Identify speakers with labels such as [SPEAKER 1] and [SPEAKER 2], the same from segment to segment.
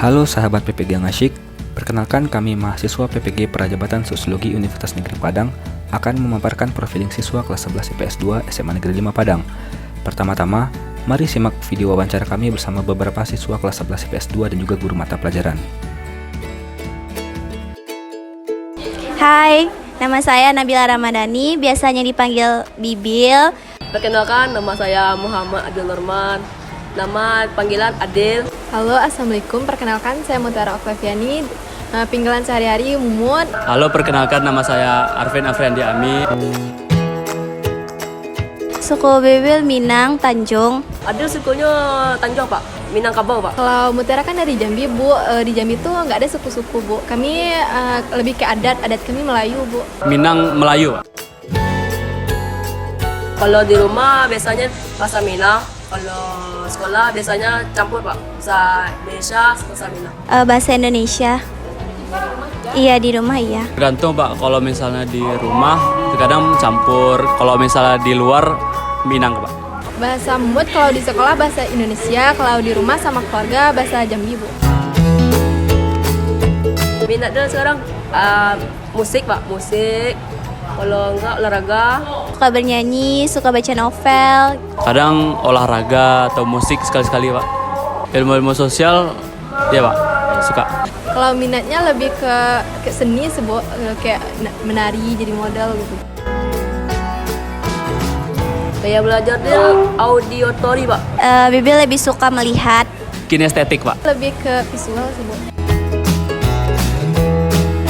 [SPEAKER 1] Halo sahabat PPG yang asyik, perkenalkan kami mahasiswa PPG Perajabatan Sosiologi Universitas Negeri Padang akan memaparkan profiling siswa kelas 11 IPS 2 SMA Negeri 5 Padang. Pertama-tama, mari simak video wawancara kami bersama beberapa siswa kelas 11 IPS 2 dan juga guru mata pelajaran.
[SPEAKER 2] Hai, nama saya Nabila Ramadhani, biasanya dipanggil Bibil.
[SPEAKER 3] Perkenalkan, nama saya Muhammad Adil Norman. Nama panggilan Adil.
[SPEAKER 4] Halo, assalamualaikum. Perkenalkan, saya Mutara Oktaviani. Panggilan sehari-hari Mumut.
[SPEAKER 5] Halo, perkenalkan nama saya Arvin Afriandi Ami.
[SPEAKER 2] Suku Bibil Minang, Tanjung.
[SPEAKER 3] Adil sukunya Tanjung, Pak. Minangkabau, Pak.
[SPEAKER 4] Kalau Mutara kan dari Jambi, Bu. Di Jambi tuh nggak ada suku-suku, Bu. Kami lebih ke adat kami Melayu, Bu.
[SPEAKER 5] Minang Melayu.
[SPEAKER 3] Kalau di rumah biasanya bahasa Minang. Kalau sekolah biasanya campur, Pak. Bahasa Indonesia, bahasa Minang.
[SPEAKER 2] Bahasa Indonesia. Iya, di rumah iya.
[SPEAKER 5] Tergantung, Pak. Kalau misalnya di rumah terkadang campur. Kalau misalnya di luar Minang, Pak.
[SPEAKER 4] Bahasa Mumut kalau di sekolah bahasa Indonesia, kalau di rumah sama keluarga bahasa Jambi, Bu.
[SPEAKER 3] Minat dia sekarang musik, Pak. Musik. Kalau enggak olahraga.
[SPEAKER 2] Suka bernyanyi, suka baca novel.
[SPEAKER 5] Kadang olahraga atau musik sekali-sekali, Pak. Ilmu-ilmu sosial, ya, Pak. Suka.
[SPEAKER 4] Kalau minatnya lebih ke seni, kayak menari jadi model gitu.
[SPEAKER 3] Saya belajar dia audiotori, Pak.
[SPEAKER 2] Bibil lebih suka melihat.
[SPEAKER 5] Kinestetik, Pak.
[SPEAKER 4] Lebih ke visual sih, Bu.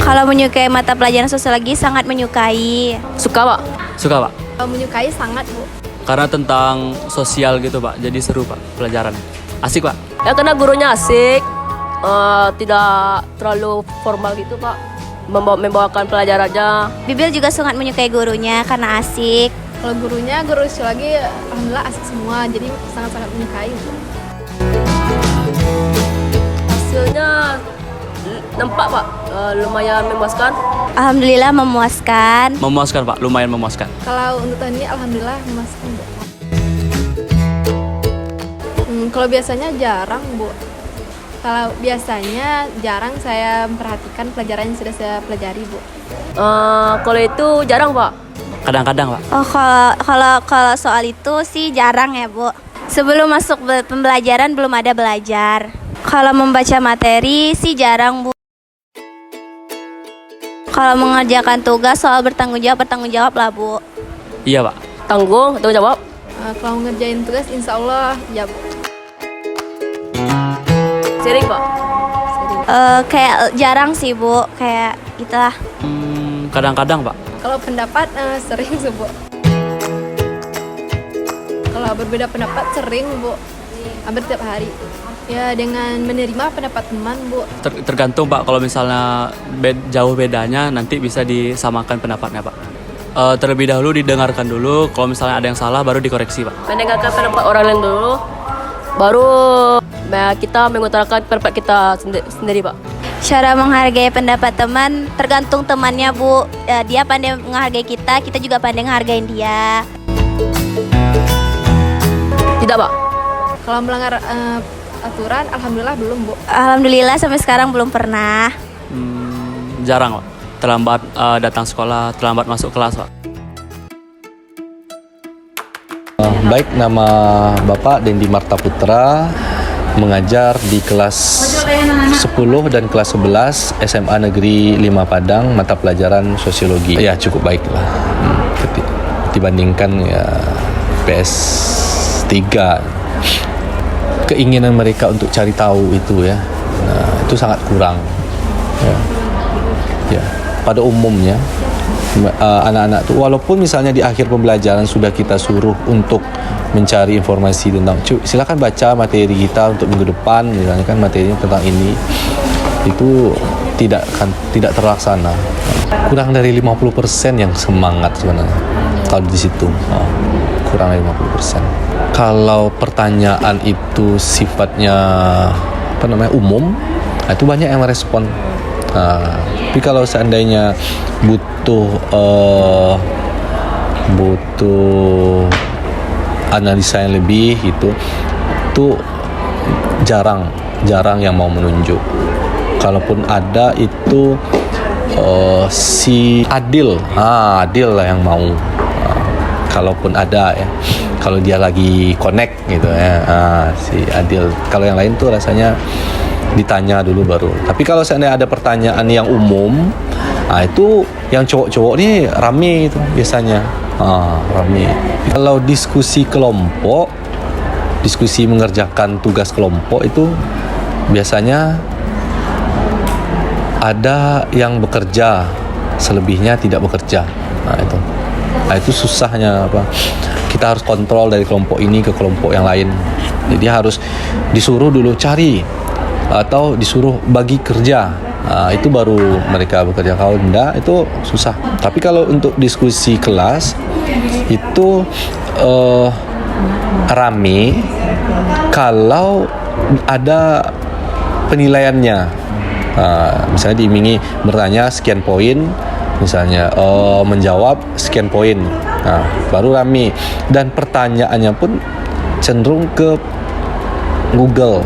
[SPEAKER 2] Kalau menyukai mata pelajaran sosiologi, sangat menyukai.
[SPEAKER 3] Suka, Pak.
[SPEAKER 5] Suka, Pak.
[SPEAKER 4] Kalau menyukai sangat, Bu.
[SPEAKER 5] Karena tentang sosial gitu, Pak. Jadi seru, Pak, pelajaran. Asik, Pak.
[SPEAKER 3] Ya karena gurunya asik. Tidak terlalu formal gitu, Pak. Membawakan pelajarannya.
[SPEAKER 2] Bibil juga sangat menyukai gurunya karena asik.
[SPEAKER 4] Kalau gurunya, guru sosiologi alhamdulillah asik semua, jadi sangat-sangat menyukai.
[SPEAKER 3] Hasilnya nampak, Pak, lumayan memuaskan.
[SPEAKER 2] Alhamdulillah memuaskan.
[SPEAKER 5] Memuaskan, Pak. Lumayan memuaskan.
[SPEAKER 4] Kalau untuk tahun ini alhamdulillah memuaskan, Bu. Kalau biasanya jarang, Bu. Kalau biasanya jarang saya memperhatikan pelajaran yang sudah saya pelajari, Bu.
[SPEAKER 3] Kalau itu jarang, Pak.
[SPEAKER 5] Kadang-kadang, Pak.
[SPEAKER 2] Oh, kalau soal itu sih jarang ya, Bu. Sebelum masuk pembelajaran belum ada belajar. Kalau membaca materi sih jarang, Bu. Kalau mengerjakan tugas soal bertanggung jawab lah, Bu.
[SPEAKER 5] Iya, Pak.
[SPEAKER 3] Tanggung jawab.
[SPEAKER 4] Kalau ngerjain tugas insya Allah ya, Bu.
[SPEAKER 3] Sering, Pak.
[SPEAKER 2] Kayak jarang sih, Bu. Kayak gitulah.
[SPEAKER 5] Kadang-kadang, Pak.
[SPEAKER 4] Kalau pendapat sering sih, Bu. Kalau berbeda pendapat sering, Bu. Hampir tiap hari. Ya dengan menerima pendapat teman, Bu.
[SPEAKER 5] Tergantung, Pak. Kalau misalnya jauh bedanya, nanti bisa disamakan pendapatnya, Pak. Terlebih dahulu didengarkan dulu. Kalau misalnya ada yang salah, baru dikoreksi, Pak.
[SPEAKER 3] Mendengarkan pendapat orang lain dulu, baru kita mengutarakan pendapat kita sendiri, Pak.
[SPEAKER 2] Cara menghargai pendapat teman tergantung temannya, Bu. Dia pandai menghargai kita juga pandai menghargai dia.
[SPEAKER 3] Tidak, Pak.
[SPEAKER 4] Kalau melanggar aturan, alhamdulillah belum, Bu.
[SPEAKER 2] Alhamdulillah sampai sekarang belum pernah.
[SPEAKER 5] Jarang, Pak. Terlambat datang sekolah, terlambat masuk kelas, Pak.
[SPEAKER 6] Baik, nama Bapak Dendi Marta Putra, mengajar di kelas 10 dan kelas 11 SMA Negeri 5 Padang, mata pelajaran sosiologi. Ya, cukup baik lah. Dibandingkan ya PS 3. Keinginan mereka untuk cari tahu itu ya, itu sangat kurang. Ya. Pada umumnya anak-anak tuh walaupun misalnya di akhir pembelajaran sudah kita suruh untuk mencari informasi tentang silakan baca materi kita untuk minggu depan, misalnya kan materinya tentang ini, itu tidak terlaksana. Kurang dari 50% yang semangat sebenarnya kalau di situ. Kurang dari 50%. Kalau pertanyaan itu sifatnya umum, itu banyak yang merespon. Tapi kalau seandainya butuh analisa yang lebih itu jarang jarang yang mau menunjuk. Kalaupun ada itu si Adil lah yang mau. Kalaupun ada ya, kalau dia lagi connect gitu ya, si Adil. Kalau yang lain tuh rasanya ditanya dulu baru. Tapi kalau seandainya ada pertanyaan yang umum, itu yang cowok-cowok nih rame itu biasanya. Rame. Kalau diskusi kelompok, diskusi mengerjakan tugas kelompok itu biasanya ada yang bekerja, selebihnya tidak bekerja. Itu susahnya apa? Kita harus kontrol dari kelompok ini ke kelompok yang lain. Jadi harus disuruh dulu cari atau disuruh bagi kerja. Itu baru mereka bekerja. Kalau enggak itu susah. Tapi kalau untuk diskusi kelas itu rame kalau ada penilaiannya. Misalnya diimingi bertanya sekian poin, misalnya menjawab sekian poin, baru rame. Dan pertanyaannya pun cenderung ke Google.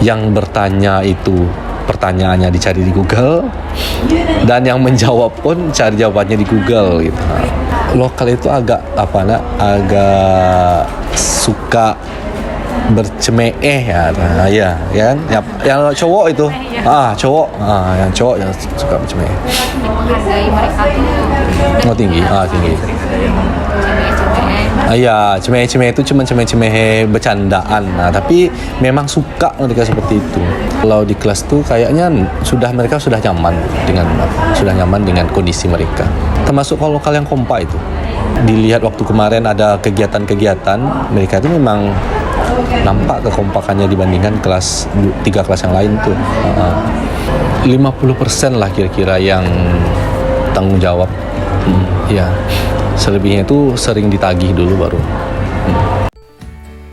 [SPEAKER 6] Yang bertanya itu pertanyaannya dicari di Google, dan yang menjawab pun cari jawabannya di Google gitu. Lokal itu agak agak suka bercemeh ya kan, yang cowok itu yang cowok yang suka bercemeh.
[SPEAKER 7] Menghargai mereka tuh
[SPEAKER 6] tinggi. Cemeh-cemeh itu cuma cemeh-cemeh bercandaan. Tapi memang suka mereka seperti itu. Kalau di kelas tuh kayaknya mereka sudah nyaman dengan kondisi mereka. Termasuk kalau lokal yang kompak itu. Dilihat waktu kemarin ada kegiatan-kegiatan, mereka itu memang nampak kekompakannya dibandingkan tiga kelas yang lain tuh. 50% lah kira-kira yang tanggung jawab. Selebihnya itu sering ditagih dulu baru.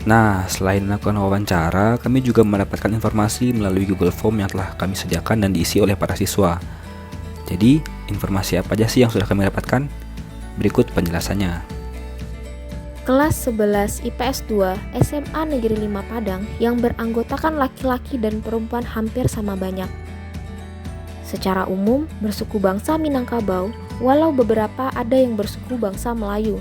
[SPEAKER 1] Nah, selain melakukan wawancara, kami juga mendapatkan informasi melalui Google Form yang telah kami sediakan dan diisi oleh para siswa. Jadi, informasi apa aja sih yang sudah kami dapatkan? Berikut penjelasannya.
[SPEAKER 8] Kelas 11 IPS 2 SMA Negeri 5 Padang yang beranggotakan laki-laki dan perempuan hampir sama banyak. Secara umum bersuku bangsa Minangkabau, walau beberapa ada yang bersuku bangsa Melayu.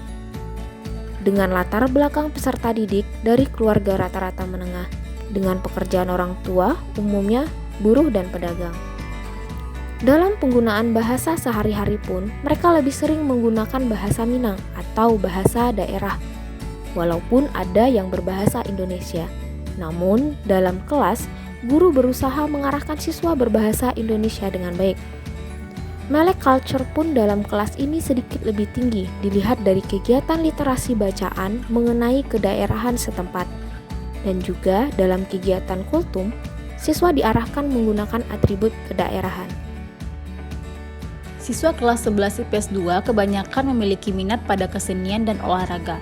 [SPEAKER 8] Dengan latar belakang peserta didik dari keluarga rata-rata menengah, dengan pekerjaan orang tua umumnya buruh dan pedagang. Dalam penggunaan bahasa sehari-hari pun, mereka lebih sering menggunakan bahasa Minang atau bahasa daerah, walaupun ada yang berbahasa Indonesia. Namun, dalam kelas, guru berusaha mengarahkan siswa berbahasa Indonesia dengan baik. Melek culture pun dalam kelas ini sedikit lebih tinggi dilihat dari kegiatan literasi bacaan mengenai kedaerahan setempat. Dan juga dalam kegiatan kultum, siswa diarahkan menggunakan atribut kedaerahan.
[SPEAKER 7] Siswa kelas 11 IPS 2 kebanyakan memiliki minat pada kesenian dan olahraga.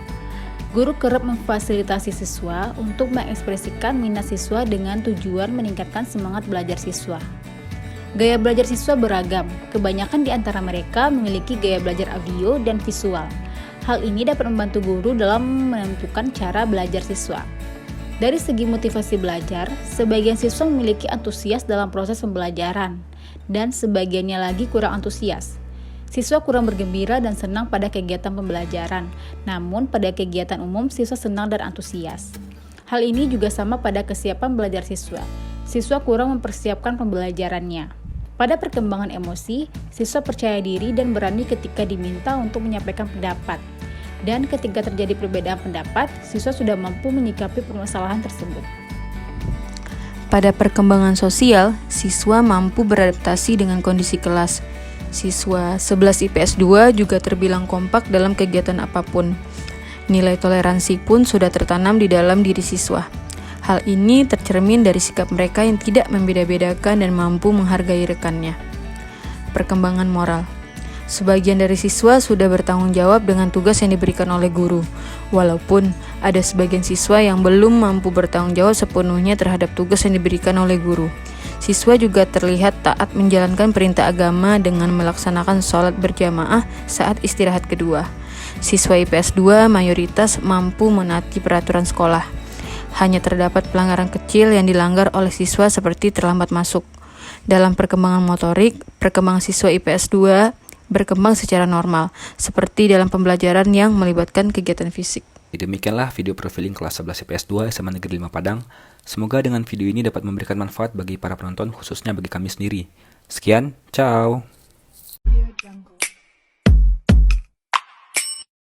[SPEAKER 7] Guru kerap memfasilitasi siswa untuk mengekspresikan minat siswa dengan tujuan meningkatkan semangat belajar siswa. Gaya belajar siswa beragam, kebanyakan di antara mereka memiliki gaya belajar audio dan visual. Hal ini dapat membantu guru dalam menentukan cara belajar siswa. Dari segi motivasi belajar, sebagian siswa memiliki antusias dalam proses pembelajaran, dan sebagiannya lagi kurang antusias. Siswa kurang bergembira dan senang pada kegiatan pembelajaran, namun pada kegiatan umum siswa senang dan antusias. Hal ini juga sama pada kesiapan belajar siswa. Siswa kurang mempersiapkan pembelajarannya. Pada perkembangan emosi, siswa percaya diri dan berani ketika diminta untuk menyampaikan pendapat. Dan ketika terjadi perbedaan pendapat, siswa sudah mampu menyikapi permasalahan tersebut.
[SPEAKER 9] Pada perkembangan sosial, siswa mampu beradaptasi dengan kondisi kelas. Siswa 11 IPS 2 juga terbilang kompak dalam kegiatan apapun. Nilai toleransi pun sudah tertanam di dalam diri siswa. Hal ini tercermin dari sikap mereka yang tidak membeda-bedakan dan mampu menghargai rekannya. Perkembangan moral. Sebagian dari siswa sudah bertanggung jawab dengan tugas yang diberikan oleh guru, walaupun ada sebagian siswa yang belum mampu bertanggung jawab sepenuhnya terhadap tugas yang diberikan oleh guru. Siswa juga terlihat taat menjalankan perintah agama dengan melaksanakan sholat berjamaah saat istirahat kedua. Siswa IPS 2 mayoritas mampu menaati peraturan sekolah. Hanya terdapat pelanggaran kecil yang dilanggar oleh siswa seperti terlambat masuk. Dalam perkembangan motorik, perkembangan siswa IPS 2 berkembang secara normal, seperti dalam pembelajaran yang melibatkan kegiatan fisik.
[SPEAKER 1] Demikianlah video profiling kelas 11 IPS 2 SMA Negeri 5 Padang. Semoga dengan video ini dapat memberikan manfaat bagi para penonton, khususnya bagi kami sendiri. Sekian, ciao!